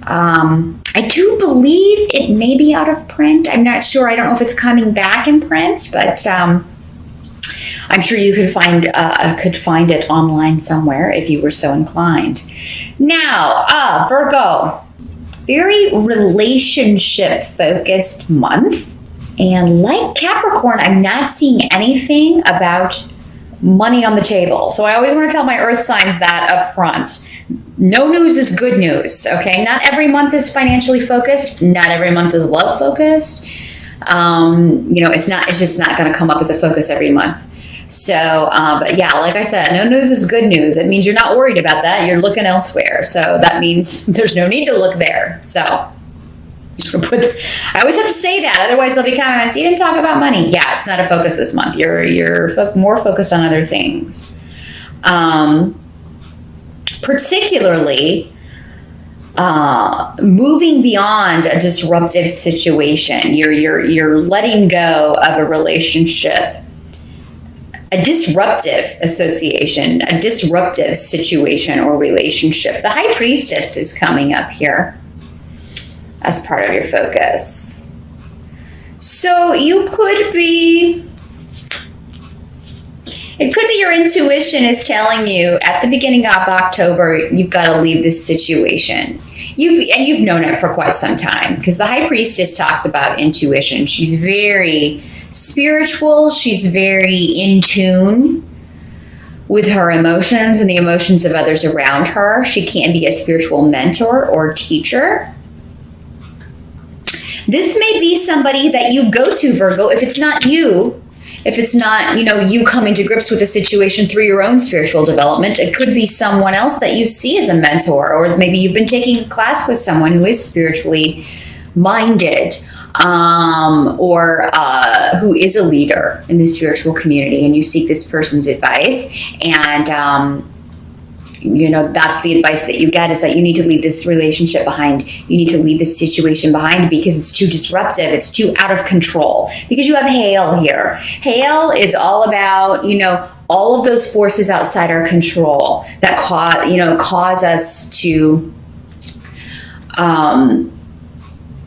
I do believe it may be out of print. I'm not sure. I don't know if it's coming back in print, but I'm sure you could find it online somewhere if you were so inclined. Now, Virgo, very relationship-focused month. And like Capricorn, I'm not seeing anything about money on the table. So I always want to tell my earth signs that up front. No news is good news, okay? Not every month is financially focused. Not every month is love focused. It's just not going to come up as a focus every month. So, but yeah, like I said, no news is good news. It means you're not worried about that. You're looking elsewhere. So that means there's no need to look there. So I always have to say that. Otherwise they'll be comments, you didn't talk about money. Yeah, it's not a focus this month. You're more focused on other things. Particularly moving beyond a disruptive situation. You're letting go of a relationship, a disruptive association, a disruptive situation or relationship. The High Priestess is coming up here as part of your focus. So it could be your intuition is telling you at the beginning of October, you've got to leave this situation. You've known it for quite some time, because the High Priestess talks about intuition. She's very spiritual. She's very in tune with her emotions and the emotions of others around her. She can be a spiritual mentor or teacher. This may be somebody that you go to, Virgo, if it's not you. If it's not, you coming to grips with the situation through your own spiritual development, it could be someone else that you see as a mentor, or maybe you've been taking a class with someone who is spiritually minded, or who is a leader in the spiritual community, and you seek this person's advice. And, that's the advice that you get, is that you need to leave this relationship behind. You need to leave this situation behind because it's too disruptive. It's too out of control, because you have hail here. Hail is all about, all of those forces outside our control that cause us to,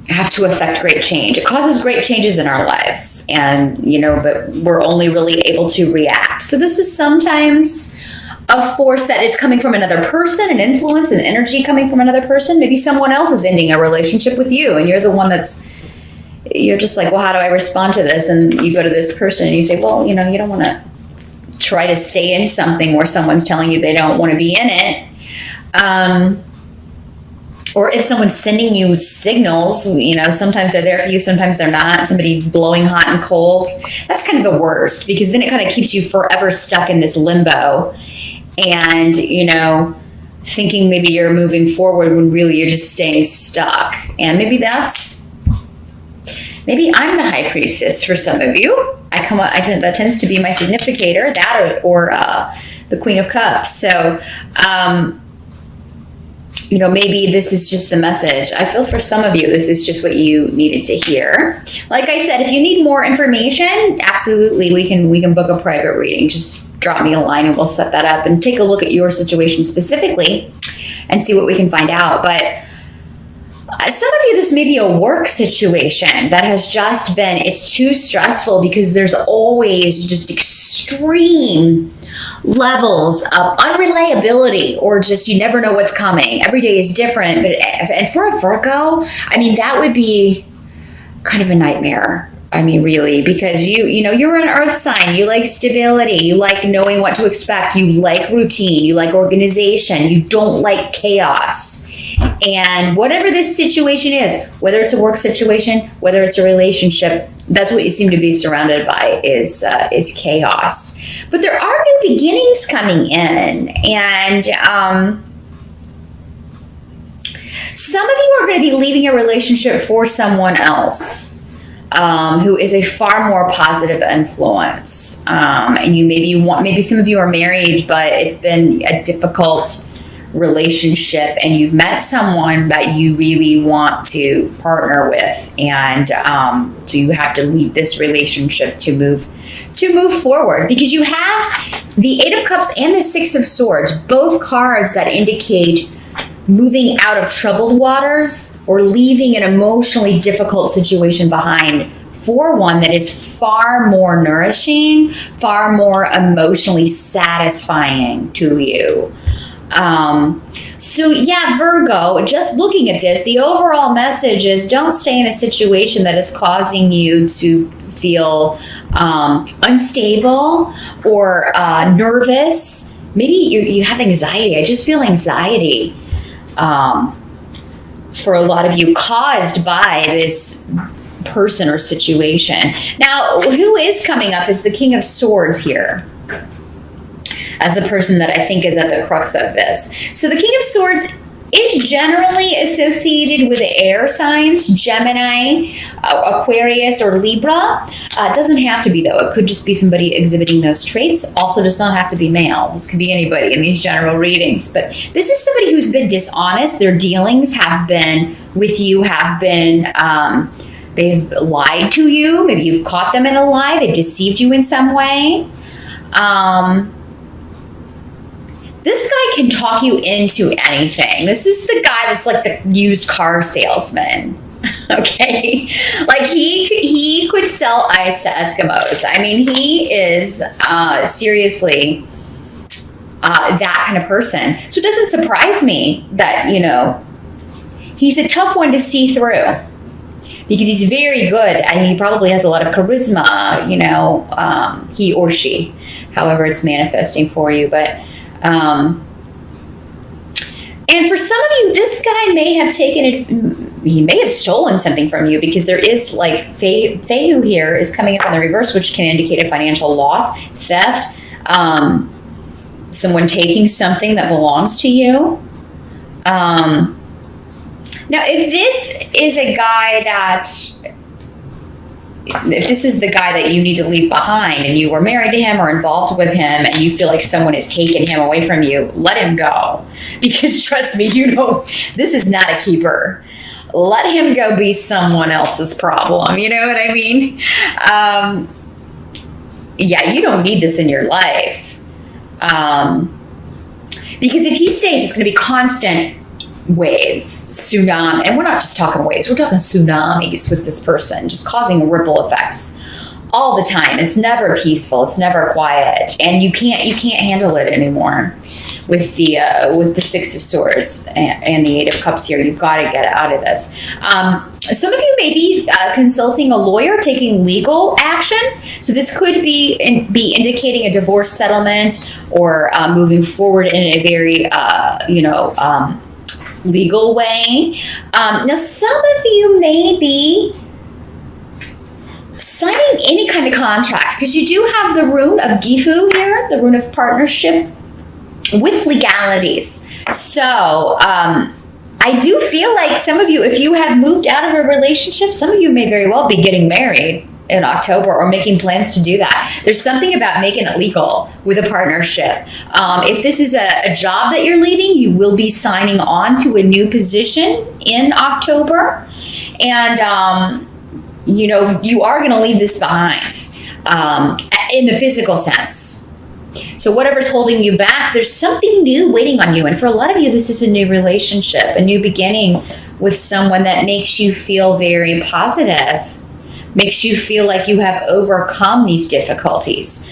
have to affect great change. It causes great changes in our lives, and, but we're only really able to react. So this is sometimes a force that is coming from another person, an influence, an energy coming from another person. Maybe someone else is ending a relationship with you, and you're the one you're just like, well, how do I respond to this? And you go to this person and you say, well, you don't want to try to stay in something where someone's telling you they don't want to be in it. Or if someone's sending you signals, sometimes they're there for you, sometimes they're not. Somebody blowing hot and cold. That's kind of the worst, because then it kind of keeps you forever stuck in this limbo. And, thinking maybe you're moving forward when really you're just staying stuck. And maybe I'm the High Priestess for some of you. That tends to be my significator, that or the Queen of Cups. So, maybe this is just the message. I feel for some of you, this is just what you needed to hear. Like I said, if you need more information, absolutely, we can book a private reading. Just drop me a line and we'll set that up and take a look at your situation specifically and see what we can find out. But some of you, this may be a work situation that has just been, it's too stressful because there's always just extreme levels of unreliability, or just you never know what's coming. Every day is different. And for a Virgo, that would be kind of a nightmare. Really, because you're an earth sign. You like stability. You like knowing what to expect. You like routine. You like organization. You don't like chaos. And whatever this situation is, whether it's a work situation, whether it's a relationship, that's what you seem to be surrounded by is chaos. But there are new beginnings coming in, and some of you are going to be leaving a relationship for someone else. Who is a far more positive influence. And maybe some of you are married, but it's been a difficult relationship, and you've met someone that you really want to partner with, and so you have to leave this relationship to move forward, because you have the Eight of Cups and the Six of Swords, both cards that indicate moving out of troubled waters or leaving an emotionally difficult situation behind for one that is far more nourishing, far more emotionally satisfying to you. So yeah, Virgo, just looking at this, the overall message is don't stay in a situation that is causing you to feel unstable or nervous. Maybe you have anxiety. I just feel anxiety for a lot of you caused by this person or situation. Now, who is coming up is the King of Swords here as the person that I think is at the crux of this. So the King of Swords is generally associated with the air signs, Gemini, Aquarius, or Libra. It doesn't have to be, though. It could just be somebody exhibiting those traits. Also does not have to be male. This could be anybody in these general readings. But this is somebody who's been dishonest. Their dealings have been with you, they've lied to you. Maybe you've caught them in a lie. They've deceived you in some way. This guy can talk you into anything. This is the guy that's like the used car salesman. Okay? Like he could sell ice to Eskimos. I mean, he is seriously that kind of person. So it doesn't surprise me that, he's a tough one to see through. Because he's very good, and he probably has a lot of charisma, he or she, however it's manifesting for you. But, and for some of you, this guy may have he may have stolen something from you, because there is like Fehu here is coming up in the reverse, which can indicate a financial loss, theft, someone taking something that belongs to you. Now, if this is the guy that you need to leave behind and you were married to him or involved with him and you feel like someone has taken him away from you, let him go. Because trust me, this is not a keeper. Let him go be someone else's problem. You know what I mean? Yeah, you don't need this in your life. Because if he stays, it's going to be constant waves, tsunami, and we're not just talking waves, we're talking tsunamis with this person, just causing ripple effects all the time. It's never peaceful, it's never quiet, and you can't handle it anymore with the Six of Swords and the Eight of Cups here. You've got to get out of this. Some of you may be consulting a lawyer, taking legal action. So this could be indicating a divorce settlement or moving forward in a very legal way. Now, some of you may be signing any kind of contract, because you do have the rune of Gifu here, the rune of partnership with legalities. So I do feel like some of you, if you have moved out of a relationship, some of you may very well be getting married in October or making plans to do that. There's something about making it legal with a partnership. If this is a job that you're leaving, you will be signing on to a new position in October. And, you are going to leave this behind in the physical sense. So whatever's holding you back, there's something new waiting on you. And for a lot of you, this is a new relationship, a new beginning with someone that makes you feel very positive, makes you feel like you have overcome these difficulties.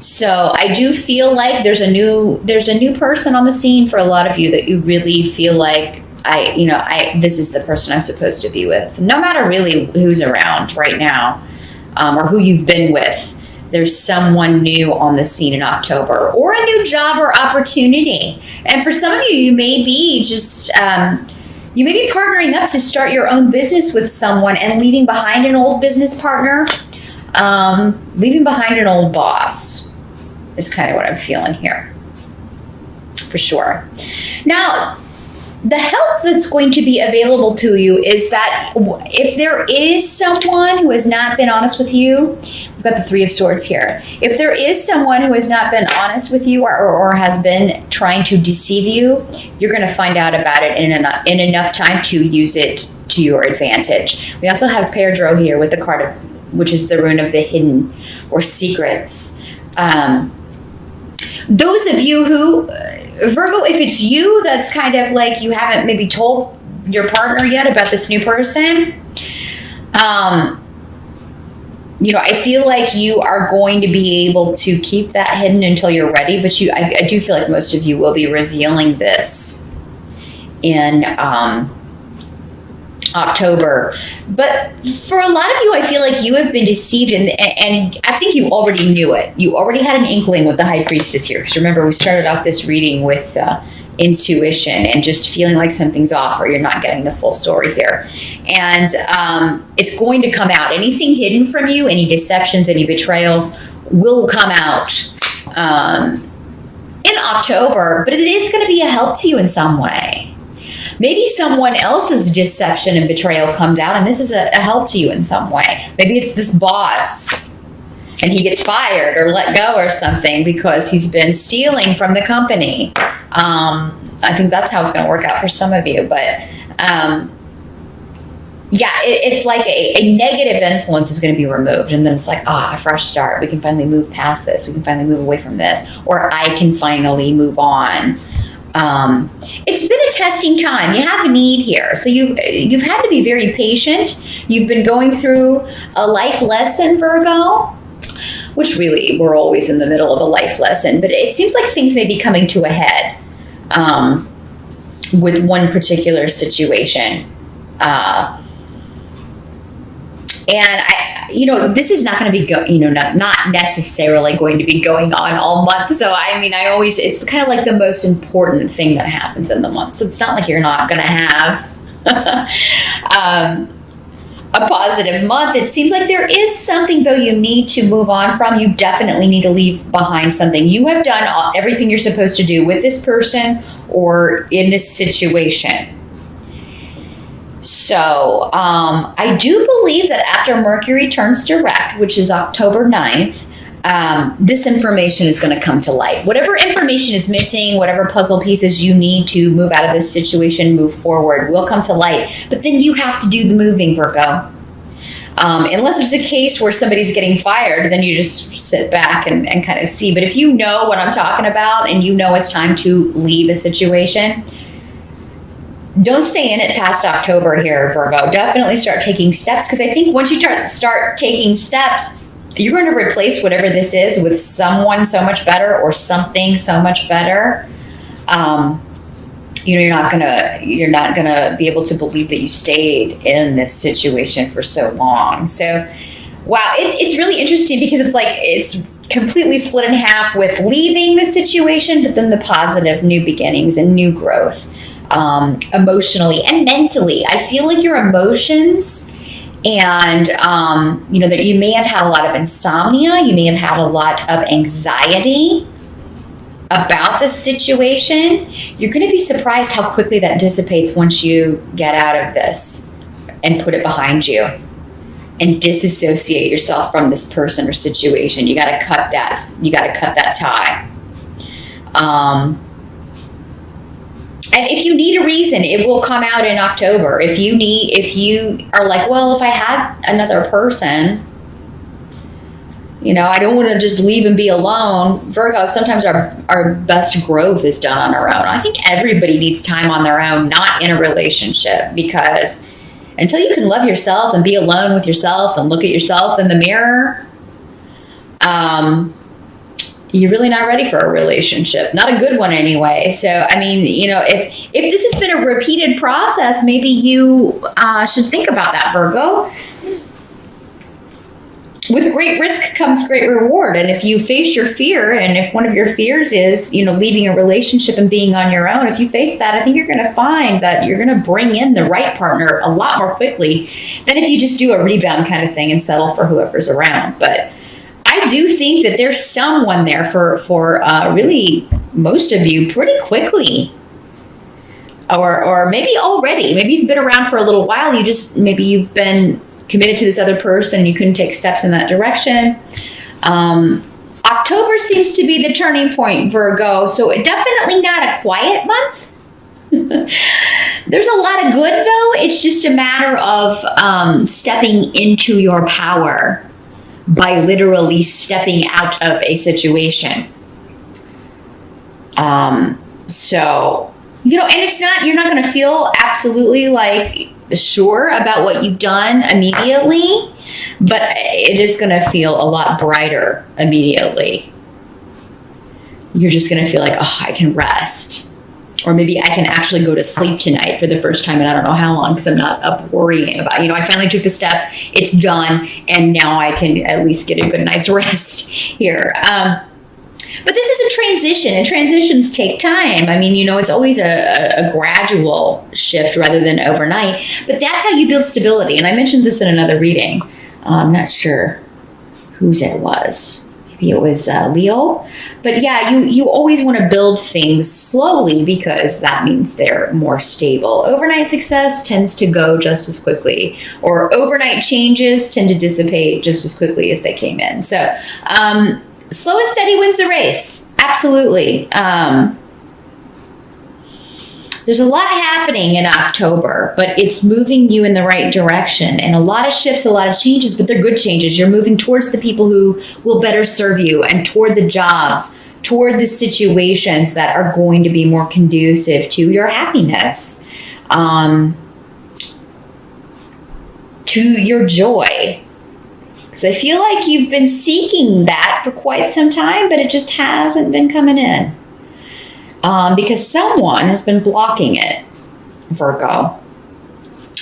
So I do feel like there's a new person on the scene for a lot of you that you really feel like, this is the person I'm supposed to be with. No matter really who's around right now, or who you've been with, there's someone new on the scene in October, or a new job or opportunity. And for some of you, you may be just, you may be partnering up to start your own business with someone and leaving behind an old business partner, leaving behind an old boss is kind of what I'm feeling here, for sure. Now, the help that's going to be available to you is that if there is someone who has not been honest with you, we've got the Three of Swords here. If there is someone who has not been honest with you or has been trying to deceive you, you're going to find out about it in enough time to use it to your advantage. We also have Perdro here with the card, which is the rune of the hidden or secrets. Those of you who Virgo, if it's you that's kind of like you haven't maybe told your partner yet about this new person, I feel like you are going to be able to keep that hidden until you're ready. But I do feel like most of you will be revealing this in October. But for a lot of you, I feel like you have been deceived, and I think you already knew it. You already had an inkling with the High Priestess here. Because remember, we started off this reading with intuition and just feeling like something's off or you're not getting the full story here. And it's going to come out. Anything hidden from you, any deceptions, any betrayals will come out in October, but it is going to be a help to you in some way. Maybe someone else's deception and betrayal comes out and this is a help to you in some way. Maybe it's this boss and he gets fired or let go or something because he's been stealing from the company. I think that's how it's going to work out for some of you. But it's like a negative influence is going to be removed. And then it's like, a fresh start. We can finally move past this. We can finally move away from this. Or I can finally move on. It's been a testing time. You have a need here. So you've had to be very patient. You've been going through a life lesson, Virgo. Which really, we're always in the middle of a life lesson, but it seems like things may be coming to a head with one particular situation. And this is not going to be, not necessarily going to be going on all month. So, it's kind of like the most important thing that happens in the month. So it's not like you're not going to have a positive month. It seems like there is something, though, you need to move on from. You definitely need to leave behind something. You have done everything you're supposed to do with this person or in this situation. So I do believe that after Mercury turns direct, which is October 9th, this information is going to come to light. Whatever information is missing, whatever puzzle pieces you need to move out of this situation, move forward, will come to light. But then you have to do the moving, Virgo. Unless it's a case where somebody's getting fired, then you just sit back and kind of see. But if you know what I'm talking about and you know it's time to leave a situation, don't stay in it past October here, Virgo. Definitely start taking steps, because I think once you start taking steps, you're going to replace whatever this is with someone so much better or something so much better. You're not gonna be able to believe that you stayed in this situation for so long. So, wow, it's really interesting because it's like it's completely split in half with leaving the situation, but then the positive new beginnings and new growth, emotionally and mentally. I feel like your emotions. And, that you may have had a lot of insomnia. You may have had a lot of anxiety about the situation. You're going to be surprised how quickly that dissipates once you get out of this and put it behind you and disassociate yourself from this person or situation. You got to cut that tie. And if you need a reason, it will come out in October. If you are like, well, if I had another person, I don't want to just leave and be alone. Virgo, sometimes our best growth is done on our own. I think everybody needs time on their own, not in a relationship, because until you can love yourself and be alone with yourself and look at yourself in the mirror, you're really not ready for a relationship. Not a good one anyway. So, if this has been a repeated process, maybe you should think about that, Virgo. With great risk comes great reward. And if you face your fear, and if one of your fears is, leaving a relationship and being on your own, if you face that, I think you're going to find that you're going to bring in the right partner a lot more quickly than if you just do a rebound kind of thing and settle for whoever's around. But I do think that there's someone there for really most of you pretty quickly. Or maybe already. Maybe he's been around for a little while. Maybe you've been committed to this other person and you couldn't take steps in that direction. October seems to be the turning point, Virgo. So definitely not a quiet month. There's a lot of good, though. It's just a matter of stepping into your power by literally stepping out of a situation. So, you know, and it's not, you're not going to feel absolutely like sure about what you've done immediately, but it is going to feel a lot brighter immediately. You're just going to feel like, oh, I can rest. Or maybe I can actually go to sleep tonight for the first time in I don't know how long, because I'm not up worrying about, you know, I finally took the step, it's done, and now I can at least get a good night's rest here. But this is a transition, and transitions take time. I mean, you know, it's always a gradual shift rather than overnight. But that's how you build stability. And I mentioned this in another reading. I'm not sure whose it was. Maybe it was Leo. But yeah, you always want to build things slowly because that means they're more stable. Overnight success tends to go just as quickly, or overnight changes tend to dissipate just as quickly as they came in. So, slow and steady wins the race. Absolutely. There's a lot happening in October, but it's moving you in the right direction. And a lot of shifts, a lot of changes, but they're good changes. You're moving towards the people who will better serve you, and toward the jobs, toward the situations that are going to be more conducive to your happiness, to your joy. Because I feel like you've been seeking that for quite some time, but it just hasn't been coming in. Because someone has been blocking it, Virgo.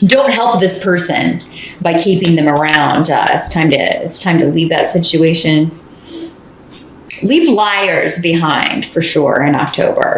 Don't help this person by keeping them around. It's time to leave that situation. Leave liars behind for sure in October.